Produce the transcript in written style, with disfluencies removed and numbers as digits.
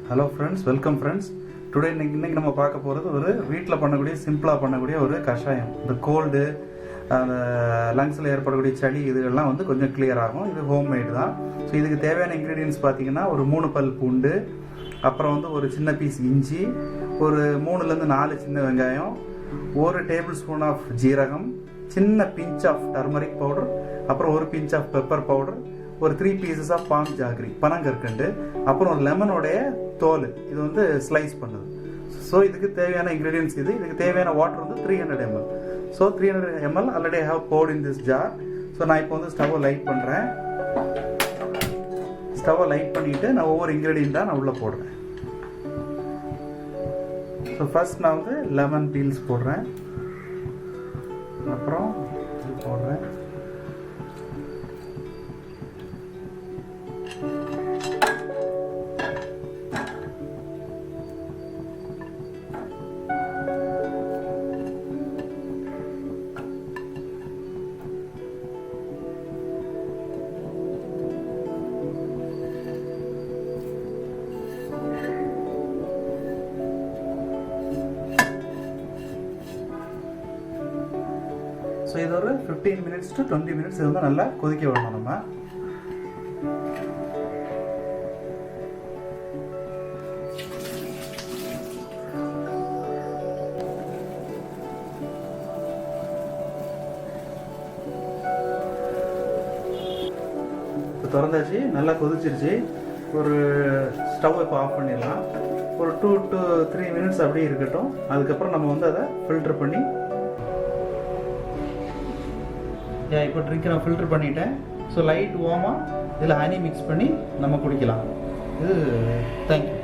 Hello friends, welcome friends. Today இன்னைக்கு நம்ம பார்க்க போறது ஒரு வீட்ல பண்ணக்கூடிய சிம்பிளா பண்ணக்கூடிய ஒரு கஷாயம். இந்த கோல்ட் அந்த லங்ஸ்ல ஏற்படக்கூடிய சளி இதெல்லாம் வந்து கொஞ்சம் கிளியர் ஆகும். இது ஹோம் மேட் தான். ஸோ இதுக்கு தேவையான இன்கிரீடியன்ஸ் பார்த்தீங்கன்னா ஒரு 3 பல் பூண்டு, அப்புறம் வந்து ஒரு சின்ன பீஸ் இஞ்சி, ஒரு 3ல இருந்து 4 சின்ன வெங்காயம், 1 டேபிள் ஸ்பூன் ஆஃப் ஜீரகம், சின்ன பிஞ்ச் ஆஃப் டர்மரிக் பவுடர், அப்புறம் ஒரு பிஞ்ச் ஆஃப் பெப்பர் பவுடர், ஒரு 3 பீசஸ் ஆஃப் பாம் ஜாகரி பனங்கற்கண்டு, அப்புறம் ஒரு லெமனோடைய தோல் இது வந்து ஸ்லைஸ் பண்ணுது. ஸோ இதுக்கு தேவையான இன்க்ரீடியன்ஸ் இதுக்கு தேவையான வாட்டர் வந்து 300 ml. So 300 ml already have poured in this jar. So நான் இப்போ வந்து ஸ்டவ்வை லைட் பண்ணுறேன். ஸ்டவ்வை லைட் பண்ணிவிட்டு நான் ஒவ்வொரு இன்க்ரீடியண்ட்டாக நான் உள்ளே போடுறேன். ஸோ ஃபர்ஸ்ட் நான் வந்து லெமன் பீல்ஸ் போடுறேன், அப்புறம் போடுறேன், ஸோ இது ஒரு 15 minutes to 20 minutes இது வந்து நல்லா கொதிக்க விடணும். நம்ம இப்போ திறந்தாச்சு, நல்லா கொதிச்சிருச்சு. ஒரு ஸ்டவ் இப்போ ஆஃப் பண்ணிடலாம். ஒரு 2 to 3 minutes அப்படியே இருக்கட்டும். அதுக்கப்புறம் நம்ம வந்து அதை ஃபில்டர் பண்ணி இப்போ ட்ரிங்க் நான் ஃபில்டர் பண்ணிட்டேன். ஸோ லைட் வார்மாக இதில் ஹனி மிக்ஸ் பண்ணி நம்ம குடிக்கலாம். இது தேங்க்யூ.